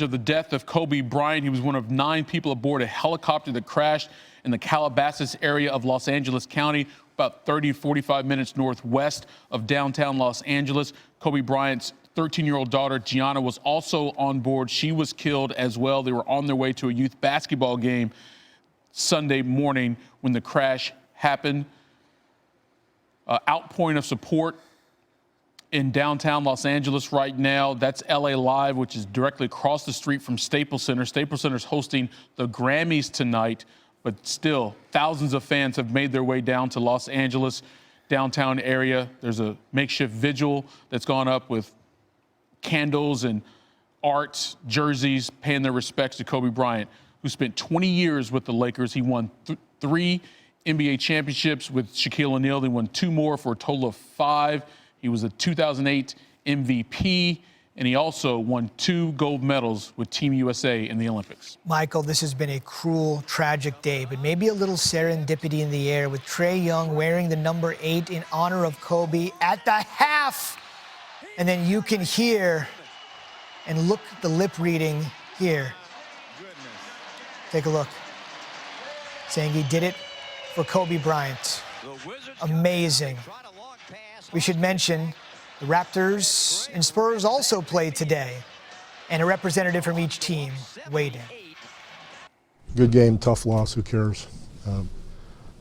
Of the death of Kobe Bryant. He was one of 9 people aboard a helicopter that crashed in the Calabasas area of Los Angeles County, about 45 minutes northwest of downtown Los Angeles. Kobe Bryant's 13-year-old daughter, Gianna, was also on board. She was killed as well. They were on their way to a youth basketball game Sunday morning when the crash happened. Outpouring of support in downtown Los Angeles right now. That's LA Live, which is directly across the street from Staples Center. Staples Center is hosting the Grammys tonight, but still thousands of fans have made their way down to Los Angeles downtown area. There's a makeshift vigil that's gone up with candles and art, jerseys, paying their respects to Kobe Bryant, who spent 20 years with the Lakers. He won 3 NBA championships with Shaquille O'Neal. He won 2 more for a total of 5. He was a 2008 MVP, and he also won 2 gold medals with Team USA in the Olympics. Michael, this has been a cruel, tragic day, but maybe a little serendipity in the air with Trae Young wearing the number 8 in honor of Kobe at the half. And then you can hear and look at the lip reading here. Take a look. Saying he did it for Kobe Bryant. Amazing. We should mention the Raptors and Spurs also played today, and a representative from each team weighed in. Good game, tough loss, who cares?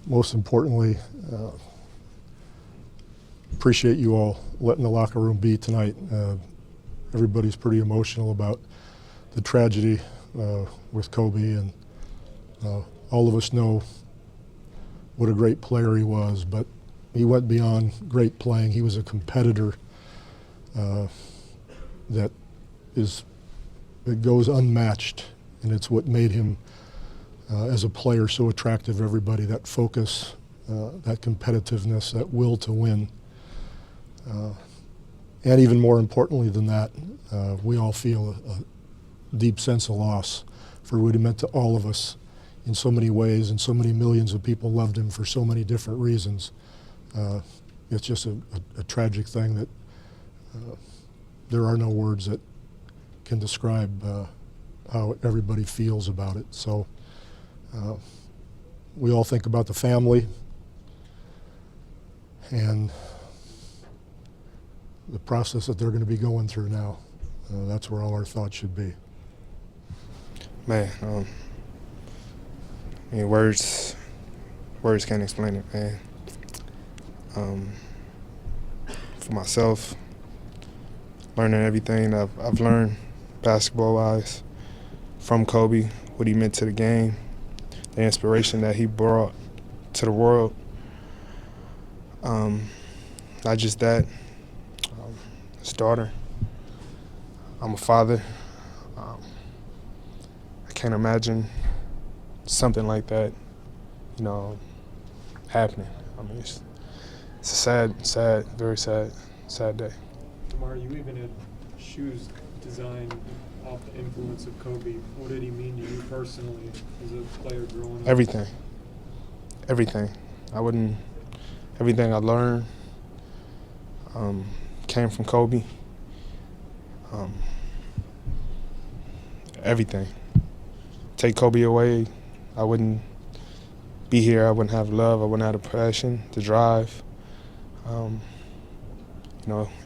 Most importantly, appreciate you all letting the locker room be tonight. Everybody's pretty emotional about the tragedy with Kobe, and all of us know what a great player he was, but he went beyond great playing. He was a competitor that goes unmatched, and it's what made him as a player so attractive to everybody. That focus, that competitiveness, that will to win. And even more importantly than that, we all feel a deep sense of loss for what he meant to all of us in so many ways, and so many millions of people loved him for so many different reasons. It's just a tragic thing that there are no words that can describe how everybody feels about it. So we all think about the family and the process that they're going to be going through now. That's where all our thoughts should be. Man, I mean, words can't explain it, man. For myself, learning everything I've learned basketball-wise from Kobe, what he meant to the game, the inspiration that he brought to the world. Not just that, his daughter. I'm a father. I can't imagine something like that, happening. I mean, it's a sad, very sad day. Tomorrow, you even had shoes designed off the influence of Kobe. What did he mean to you personally as a player growing up? Everything. Everything I learned came from Kobe. Everything. Take Kobe away, I wouldn't be here. I wouldn't have love. I wouldn't have the passion, the drive.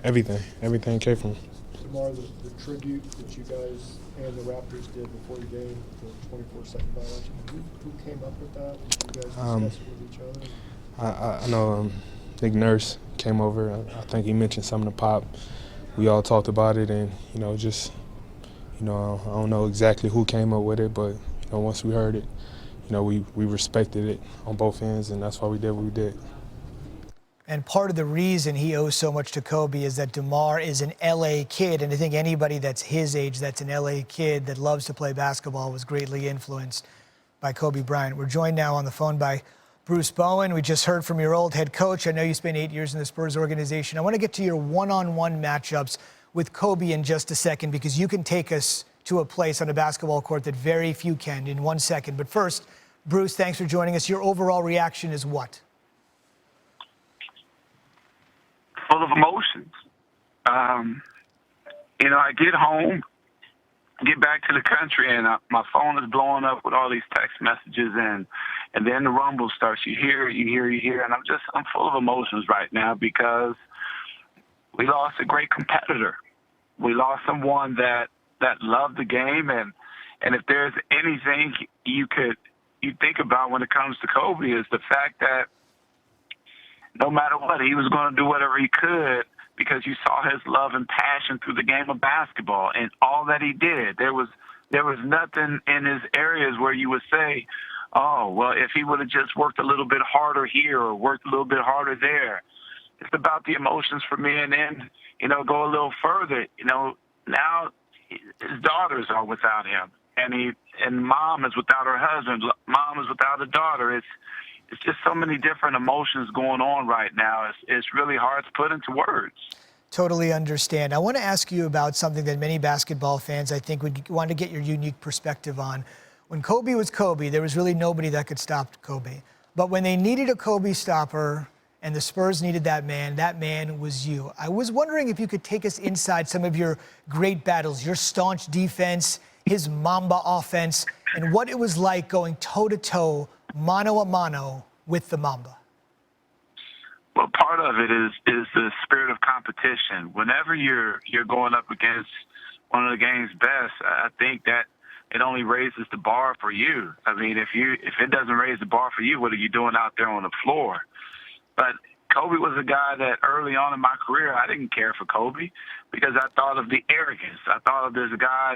Everything came from him. Tomorrow, the tribute that you guys and the Raptors did before the game, the 24/7 violation, who came up with that? Did you guys discuss it with each other? I know Nick Nurse came over. I think he mentioned something to Pop. We all talked about it, and I don't know exactly who came up with it, but once we heard it, we respected it on both ends, and that's why we did what we did. And part of the reason he owes so much to Kobe is that DeMar is an LA kid, and I think anybody that's his age that's an LA kid that loves to play basketball was greatly influenced by Kobe Bryant. We're joined now on the phone by Bruce Bowen. We just heard from your old head coach. I know you spent 8 years in the Spurs organization. I want to get to your one-on-one matchups with Kobe in just a second, because you can take us to a place on a basketball court that very few can in 1 second. But first, Bruce, thanks for joining us. Your overall reaction is what? Full of emotions. I get home, get back to the country, and my phone is blowing up with all these text messages, and then the rumble starts. You hear, and I'm full of emotions right now because we lost a great competitor. We lost someone that loved the game, and if there's anything you think about when it comes to Kobe is the fact that no matter what, he was going to do whatever he could because you saw his love and passion through the game of basketball and all that he did. There was nothing in his areas where you would say, oh, well, if he would have just worked a little bit harder here or worked a little bit harder there. It's about the emotions for me. And then, go a little further, now his daughters are without him, and mom is without her husband. Mom is without a daughter. It's just so many different emotions going on right now. It's really hard to put into words. Totally understand. I want to ask you about something that many basketball fans, I think, would want to get your unique perspective on. When Kobe was Kobe, there was really nobody that could stop Kobe. But when they needed a Kobe stopper and the Spurs needed that man was you. I was wondering if you could take us inside some of your great battles, your staunch defense, his Mamba offense, and what it was like going toe-to-toe, mano-a-mano with the Mamba. Well, part of it is the spirit of competition. Whenever you're going up against one of the game's best, I think that it only raises the bar for you. I mean, if it doesn't raise the bar for you, what are you doing out there on the floor? But Kobe was a guy that early on in my career, I didn't care for Kobe because I thought of the arrogance. I thought of this guy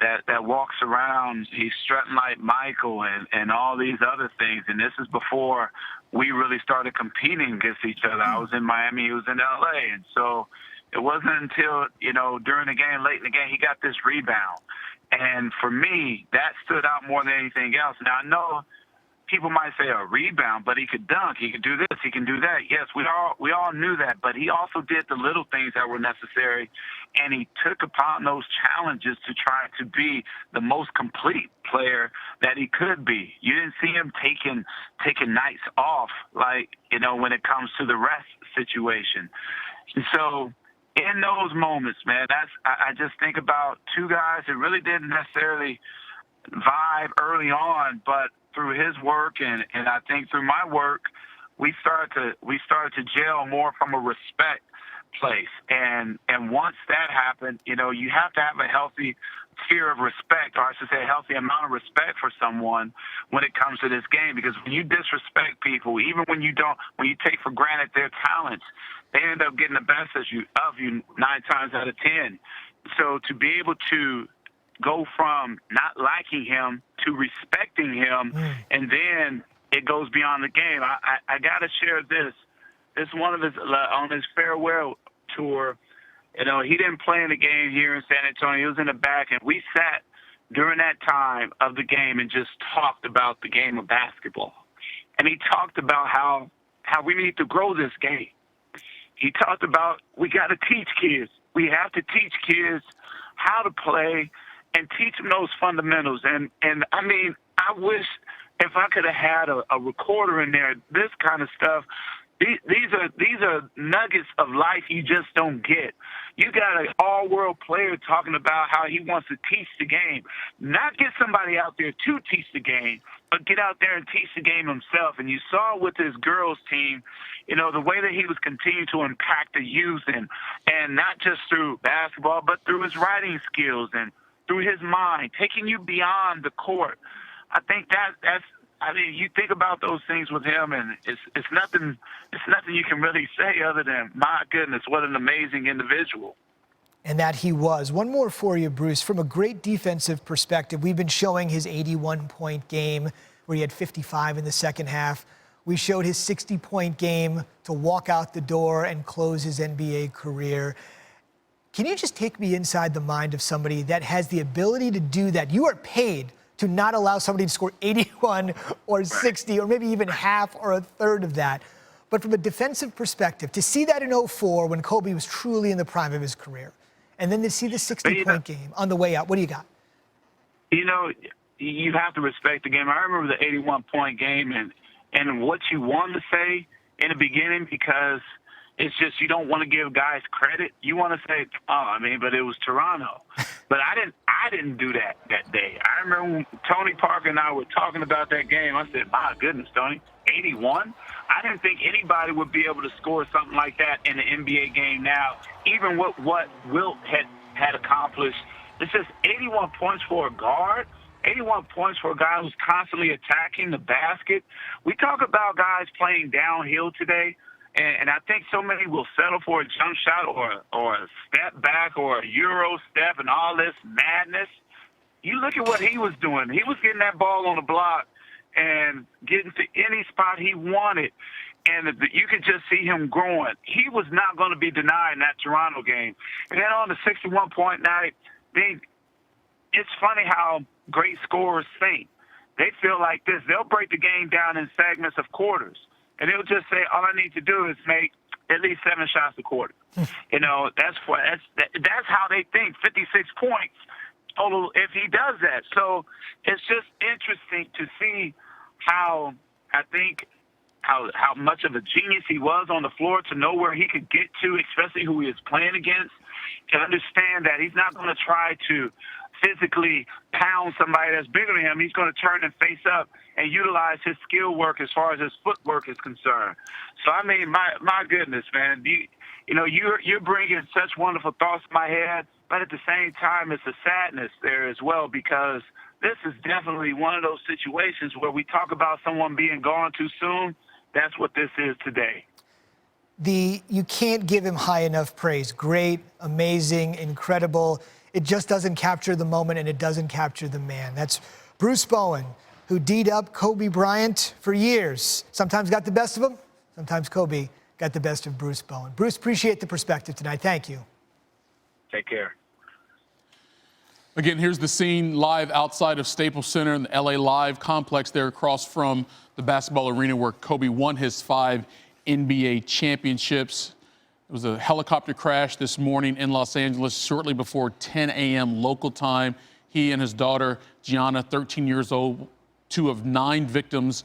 that walks around, he's strutting like Michael and all these other things. And this is before we really started competing against each other. I was in Miami, he was in LA. And so it wasn't until, during the game, late in the game, he got this rebound. And for me, that stood out more than anything else. Now, I know people might say a rebound, but he could dunk, he could do this, he can do that. Yes, we all knew that, but he also did the little things that were necessary, and he took upon those challenges to try to be the most complete player that he could be. You didn't see him taking nights off, like, when it comes to the rest situation. And so in those moments, man, I just think about two guys that really didn't necessarily vibe early on, but through his work and I think through my work, we started to gel more from a respect place. And once that happened, you have to have a healthy fear of respect, or I should say a healthy amount of respect for someone when it comes to this game. Because when you disrespect people, even when you take for granted their talents, they end up getting the best of you 9 times out of 10. So to be able to go from not liking him to respecting him, and then it goes beyond the game. I got to share this. This one of his on his farewell tour. He didn't play in the game here in San Antonio. He was in the back, and we sat during that time of the game and just talked about the game of basketball. And he talked about how we need to grow this game. He talked about we got to teach kids. We have to teach kids how to play and teach them those fundamentals. And I mean, I wish if I could have had a recorder in there, this kind of stuff. These are nuggets of life you just don't get. You got an all-world player talking about how he wants to teach the game. Not get somebody out there to teach the game, but get out there and teach the game himself. And you saw with his girls' team, the way that he was continuing to impact the youth, and not just through basketball, but through his writing skills and through his mind, taking you beyond the court. I think you think about those things with him, and it's nothing you can really say other than, my goodness, what an amazing individual. And that he was. One more for you, Bruce. From a great defensive perspective, we've been showing his 81-point game where he had 55 in the second half. We showed his 60-point game to walk out the door and close his NBA career. Can you just take me inside the mind of somebody that has the ability to do that? You are paid to not allow somebody to score 81 or 60 or maybe even half or a third of that. But from a defensive perspective, to see that in 04 when Kobe was truly in the prime of his career, and then to see the 60-point game on the way out, what do you got? You have to respect the game. I remember the 81-point game and what you want to say in the beginning, because it's just you don't want to give guys credit. You want to say, but it was Toronto. But I didn't do that day. I remember when Tony Parker and I were talking about that game. I said, my goodness, Tony, 81? I didn't think anybody would be able to score something like that in an NBA game now, even what Wilt had accomplished. It's just 81 points for a guard, 81 points for a guy who's constantly attacking the basket. We talk about guys playing downhill today, and I think so many will settle for a jump shot or a step back or a Euro step and all this madness. You look at what he was doing. He was getting that ball on the block and getting to any spot he wanted, and you could just see him growing. He was not going to be denied in that Toronto game. And then on the 61-point night, it's funny how great scorers think. They feel like this. They'll break the game down in segments of quarters, and they'll just say, all I need to do is make at least 7 shots a quarter. That's how they think. 56 points if he does that. So it's just interesting to see how much of a genius he was on the floor, to know where he could get to, especially who he is playing against, to understand that he's not going to try to physically pound somebody that's bigger than him. He's going to turn and face up and utilize his skill work as far as his footwork is concerned. So, I mean, my goodness, man, you're bringing such wonderful thoughts to my head, but at the same time, it's a sadness there as well, because this is definitely one of those situations where we talk about someone being gone too soon. That's what this is today. You can't give him high enough praise. Great, amazing, incredible. It just doesn't capture the moment, and it doesn't capture the man. That's Bruce Bowen, who D'd up Kobe Bryant for years. Sometimes got the best of him. Sometimes Kobe got the best of Bruce Bowen. Bruce, appreciate the perspective tonight. Thank you. Take care. Again, here's the scene live outside of Staples Center in the LA Live complex there across from the basketball arena where Kobe won his 5 NBA championships. It was a helicopter crash this morning in Los Angeles shortly before 10 a.m. local time. He and his daughter, Gianna, 13 years old, 2 of 9 victims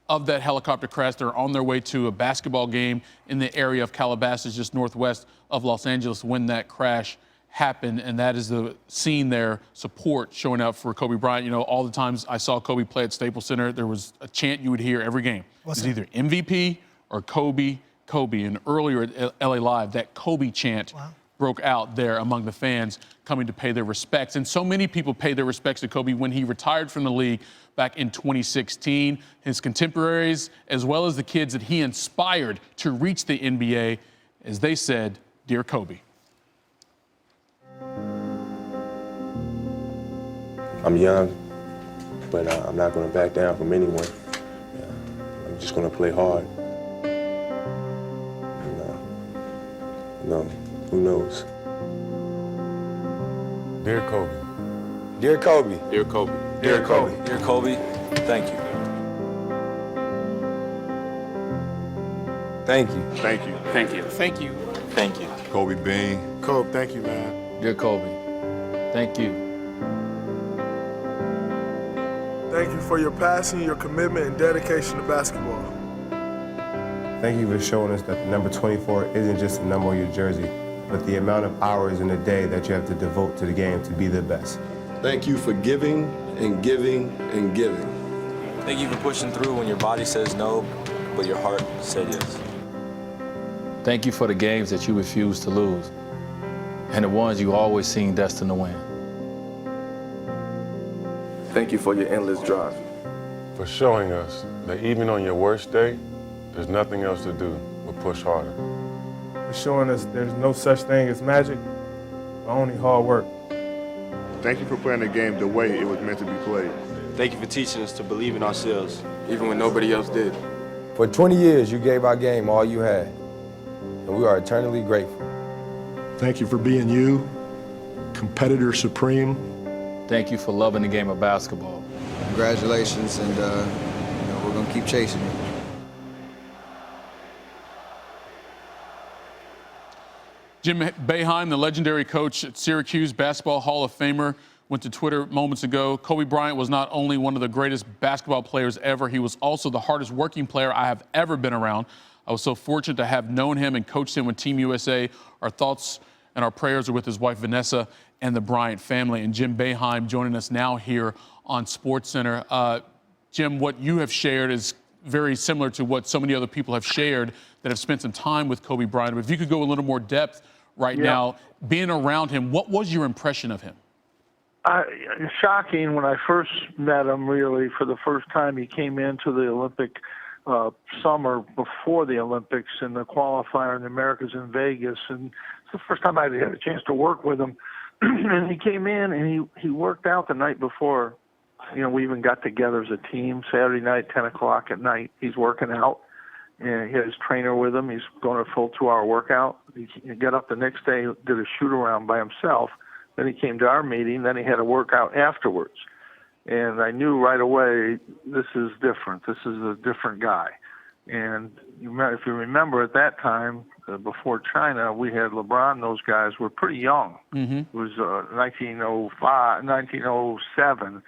of that helicopter crash. They're on their way to a basketball game in the area of Calabasas, just northwest of Los Angeles, when that crash happened. And that is the scene there, support showing up for Kobe Bryant. All the times I saw Kobe play at Staples Center, there was a chant you would hear every game. It was either MVP or Kobe. And earlier at LA Live, that Kobe chant broke out there among the fans coming to pay their respects. And so many people paid their respects to Kobe when he retired from the league back in 2016. His contemporaries, as well as the kids that he inspired to reach the NBA, as they said, "Dear Kobe." I'm young, but I'm not going to back down from anyone. I'm just going to play hard. Who knows? Dear Kobe. Dear Kobe. Dear Kobe. Dear Kobe. Dear Kobe, thank you. Thank you. Thank you. Thank you. Thank you. Thank you. Kobe Bean. Kobe, thank you, man. Dear Kobe, thank you. Thank you for your passion, your commitment, and dedication to basketball. Thank you for showing us that the number 24 isn't just a number on your jersey, but the amount of hours in a day that you have to devote to the game to be the best. Thank you for giving and giving and giving. Thank you for pushing through when your body says no, but your heart said yes. Thank you for the games that you refused to lose, and the ones you always seemed destined to win. Thank you for your endless drive. For showing us that even on your worst day, there's nothing else to do but push harder. For showing us there's no such thing as magic, but only hard work. Thank you for playing the game the way it was meant to be played. Thank you for teaching us to believe in ourselves, Even when nobody else did. For 20 years, you gave our game all you had, and we are eternally grateful. Thank you for being you, competitor supreme. Thank you for loving the game of basketball. Congratulations, and we're going to keep chasing you. Jim Boeheim, the legendary coach at Syracuse, basketball Hall of Famer, went to Twitter moments ago. Kobe Bryant was not only one of the greatest basketball players ever, he was also the hardest working player I have ever been around. I was so fortunate to have known him and coached him with Team USA. Our thoughts and our prayers are with his wife, Vanessa, and the Bryant family. And Jim Boeheim joining us now here on SportsCenter. Jim, what you have shared is very similar to what so many other people have shared that have spent some time with Kobe Bryant. But if you could go a little more depth right now, being around him, what was your impression of him? Shocking when I first met him, really, for the first time. He came into the Olympic summer before the Olympics in the qualifier in the Americas in Vegas. And it's the first time I had a chance to work with him. And he came in and he worked out the night before. You know, we even got together as a team Saturday night, 10 o'clock at night. He's working out. And he had his trainer with him. He's going a full 2-hour workout. He got up the next day, did a shoot-around by himself. Then he came to our meeting. Then he had a workout afterwards. And I knew right away, this is different. This is a different guy. And if you remember at that time, before China, we had LeBron. Those guys were pretty young. Mm-hmm. It was 1905, 1907.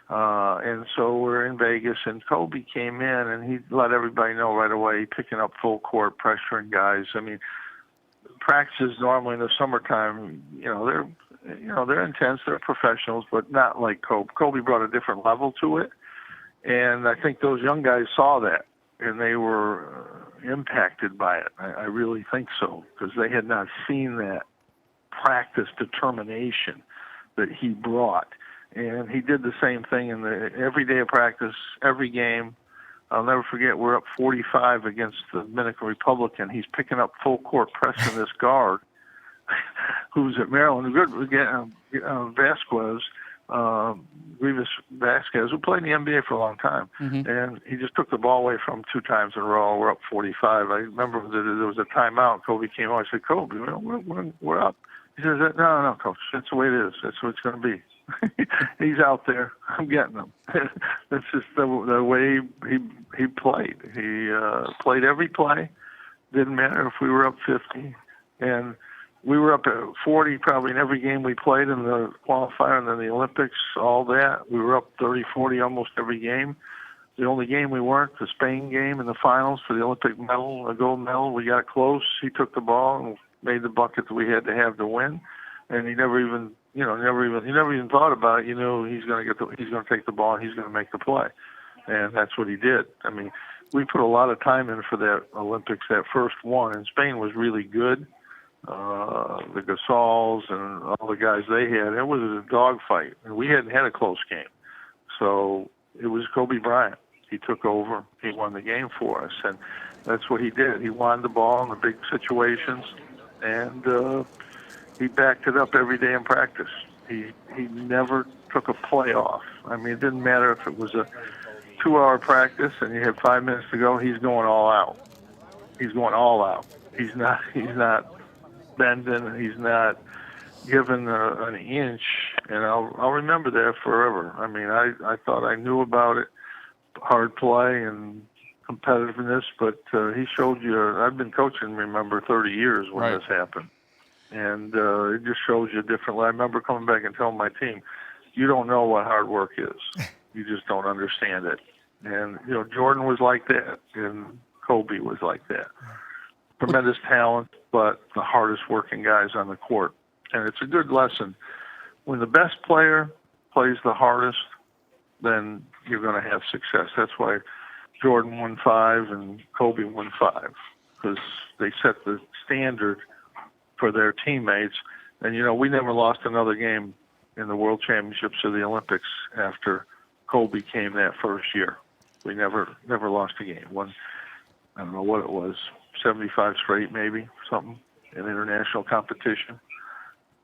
And so we're in Vegas, and Kobe came in, and he let everybody know right away, picking up full court, pressuring guys. I mean, practices normally in the summertime, they're intense, they're professionals, but not like Kobe. Kobe brought a different level to it, and I think those young guys saw that, and they were impacted by it. I really think so, because they had not seen that practice determination that he brought. And he did the same thing in every day of practice, every game. I'll never forget, we're up 45 against the Dominican Republic, and he's picking up full court, pressing this guard who's at Maryland. Vasquez, Grievous Vasquez, who played in the NBA for a long time. Mm-hmm. And he just took the ball away from him 2 times in a row. We're up 45. I remember that there was a timeout. Kobe came on. I said, Kobe, we're up. He says, no, Coach, that's the way it is. That's what it's going to be. He's out there. I'm getting him. That's just the way he played. He played every play. Didn't matter if we were up 50. And we were up at 40 probably in every game we played in the qualifier and then the Olympics, all that. We were up 30, 40 almost every game. The only game we weren't, the Spain game in the finals for the Olympic medal, a gold medal, we got close. He took the ball and made the bucket that we had to have to win. And he never even thought about it. You know, he's going to take the ball and he's going to make the play. And that's what he did. I mean, we put a lot of time in for that Olympics, that first one, and Spain was really good. The Gasols and all the guys they had, it was a dogfight. And we hadn't had a close game. So it was Kobe Bryant. He took over. He won the game for us. And that's what he did. He won the ball in the big situations. And he backed it up every day in practice. He never took a play off. I mean, it didn't matter if it was a 2-hour practice and you had 5 minutes to go. He's going all out. He's going all out. He's not bending. He's not giving an inch. And I'll remember that forever. I mean, I thought I knew about it, hard play and competitiveness, but he showed you. I've been coaching, remember, 30 years when this happened. And it just shows you differently. I remember coming back and telling my team, you don't know what hard work is. You just don't understand it. And, Jordan was like that, and Kobe was like that. Tremendous talent, but the hardest working guys on the court. And it's a good lesson. When the best player plays the hardest, then you're going to have success. That's why Jordan won 5 and Kobe won 5, because they set the standard for their teammates. And, we never lost another game in the World Championships or the Olympics after Kobe came that first year. We never lost a game. I don't know what it was, 75 straight maybe, something, in international competition.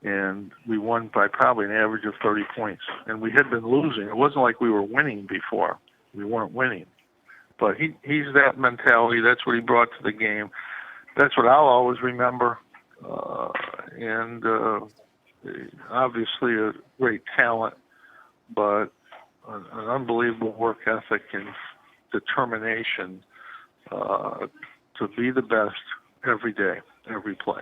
And we won by probably an average of 30 points. And we had been losing. It wasn't like we were winning before. We weren't winning. But he's that mentality. That's what he brought to the game. That's what I'll always remember. And obviously a great talent, but an unbelievable work ethic and determination to be the best every day, every play.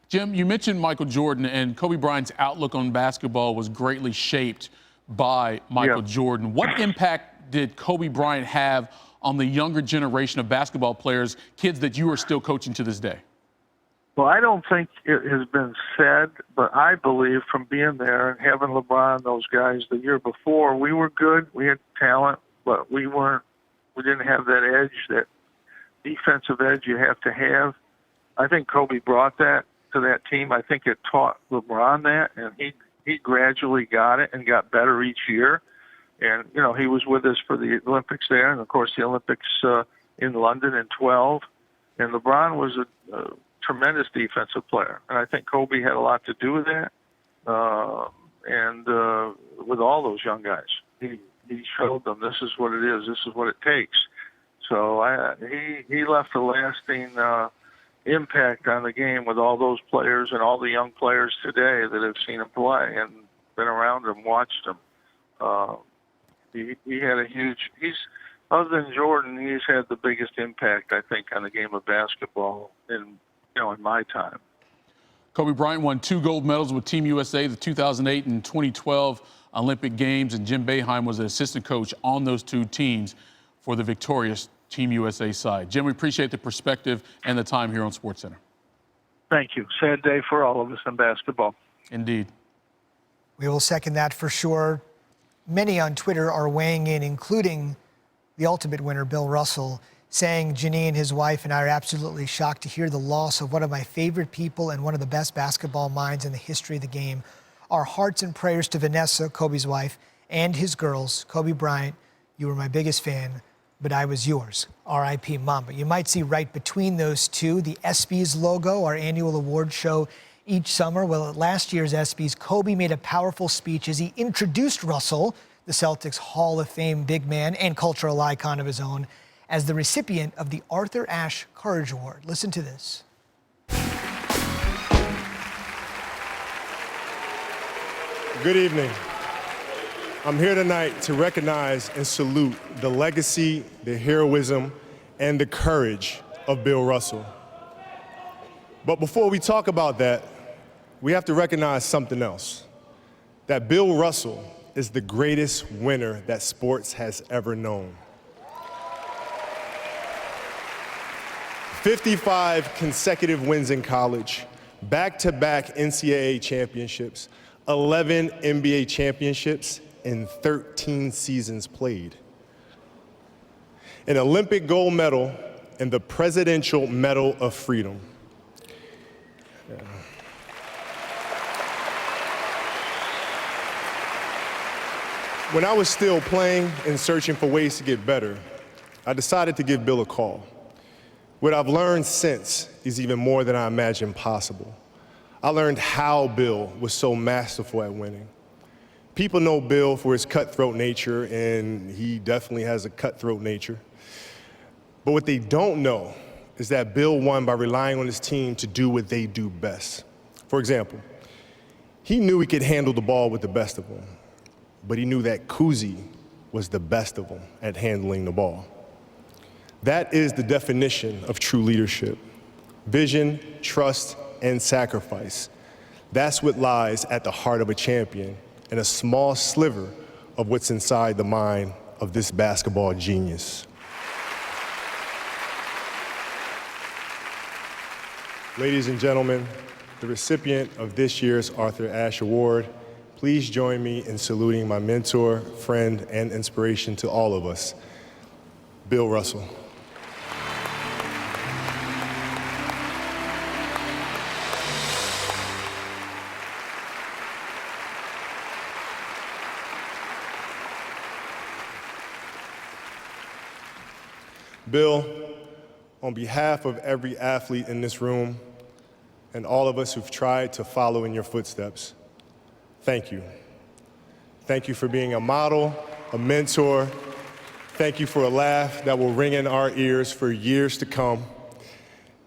Jim, you mentioned Michael Jordan, and Kobe Bryant's outlook on basketball was greatly shaped by Michael Jordan. What impact did Kobe Bryant have on the younger generation of basketball players, kids that you are still coaching to this day? Well, I don't think it has been said, but I believe from being there and having LeBron, those guys the year before, we were good. We had talent, but we didn't have that edge, that defensive edge you have to have. I think Kobe brought that to that team. I think it taught LeBron that, and he gradually got it and got better each year. And, you know, he was with us for the Olympics there, and, of course, the Olympics in London in 12. And LeBron was a tremendous defensive player, and I think Kobe had a lot to do with that, and with all those young guys. He showed them this is what it is, this is what it takes. So he left a lasting impact on the game with all those players and all the young players today that have seen him play and been around him, watched him. He had a huge. Other than Jordan, he's had the biggest impact, I think, on the game of basketball in my time. Kobe Bryant won 2 gold medals with Team USA, the 2008 and 2012 Olympic Games, and Jim Boeheim was an assistant coach on those 2 teams for the victorious Team USA side. Jim, we appreciate the perspective and the time here on SportsCenter. Thank you. Sad day for all of us in basketball. Indeed. We will second that for sure. Many on Twitter are weighing in, including the ultimate winner, Bill Russell, saying Janine, his wife, and I are absolutely shocked to hear the loss of one of my favorite people and one of the best basketball minds in the history of the game. Our hearts and prayers to Vanessa, Kobe's wife, and his girls. Kobe Bryant, you were my biggest fan, but I was yours. R.I.P. Mom. But you might see right between those two the ESPYs logo, our annual award show each summer. Well, at last year's ESPYs, Kobe made a powerful speech as he introduced Russell, the Celtics Hall of Fame big man and cultural icon of his own, as the recipient of the Arthur Ashe Courage Award. Listen to this. Good evening. I'm here tonight to recognize and salute the legacy, the heroism, and the courage of Bill Russell. But before we talk about that, we have to recognize something else, that Bill Russell is the greatest winner that sports has ever known. 55 consecutive wins in college, back-to-back NCAA championships, 11 NBA championships, and 13 seasons played. An Olympic gold medal and the Presidential Medal of Freedom. When I was still playing and searching for ways to get better, I decided to give Bill a call. What I've learned since is even more than I imagined possible. I learned how Bill was so masterful at winning. People know Bill for his cutthroat nature, and he definitely has a cutthroat nature. But what they don't know is that Bill won by relying on his team to do what they do best. For example, he knew he could handle the ball with the best of them, but he knew that Kuzi was the best of them at handling the ball. That is the definition of true leadership: vision, trust, and sacrifice. That's what lies at the heart of a champion, and a small sliver of what's inside the mind of this basketball genius. Ladies and gentlemen, the recipient of this year's Arthur Ashe Award, please join me in saluting my mentor, friend, and inspiration to all of us, Bill Russell. Bill, on behalf of every athlete in this room and all of us who've tried to follow in your footsteps, thank you. Thank you for being a model, a mentor. Thank you for a laugh that will ring in our ears for years to come.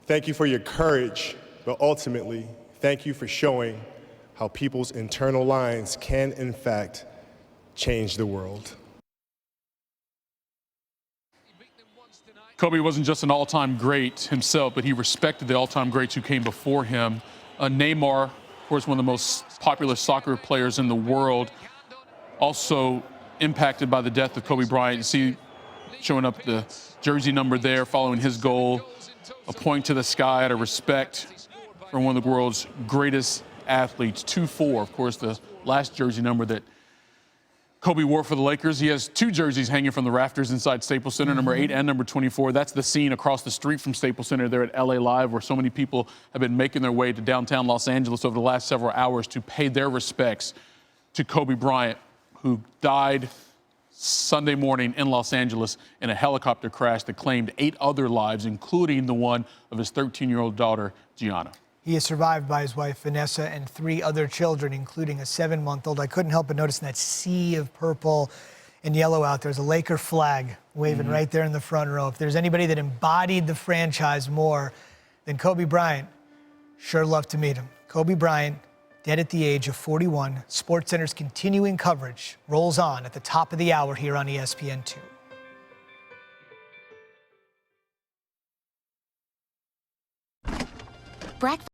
Thank you for your courage, but ultimately, thank you for showing how people's internal lines can, in fact, change the world. Kobe wasn't just an all-time great himself, but he respected the all-time greats who came before him. Neymar, of course, one of the most popular soccer players in the world, also impacted by the death of Kobe Bryant. You see showing up the jersey number there following his goal, a point to the sky out of respect for one of the world's greatest athletes. 2-4, of course, the last jersey number that Kobe wore for the Lakers. He has 2 jerseys hanging from the rafters inside Staples Center, number 8 and number 24. That's the scene across the street from Staples Center there at LA Live, where so many people have been making their way to downtown Los Angeles over the last several hours to pay their respects to Kobe Bryant, who died Sunday morning in Los Angeles in a helicopter crash that claimed 8 other lives, including the one of his 13-year-old daughter, Gianna. He is survived by his wife, Vanessa, and 3 other children, including a 7-month-old. I couldn't help but notice in that sea of purple and yellow out there's a Laker flag waving right there in the front row. If there's anybody that embodied the franchise more than Kobe Bryant, sure love to meet him. Kobe Bryant, dead at the age of 41. SportsCenter's continuing coverage rolls on at the top of the hour here on ESPN2. Breakfast.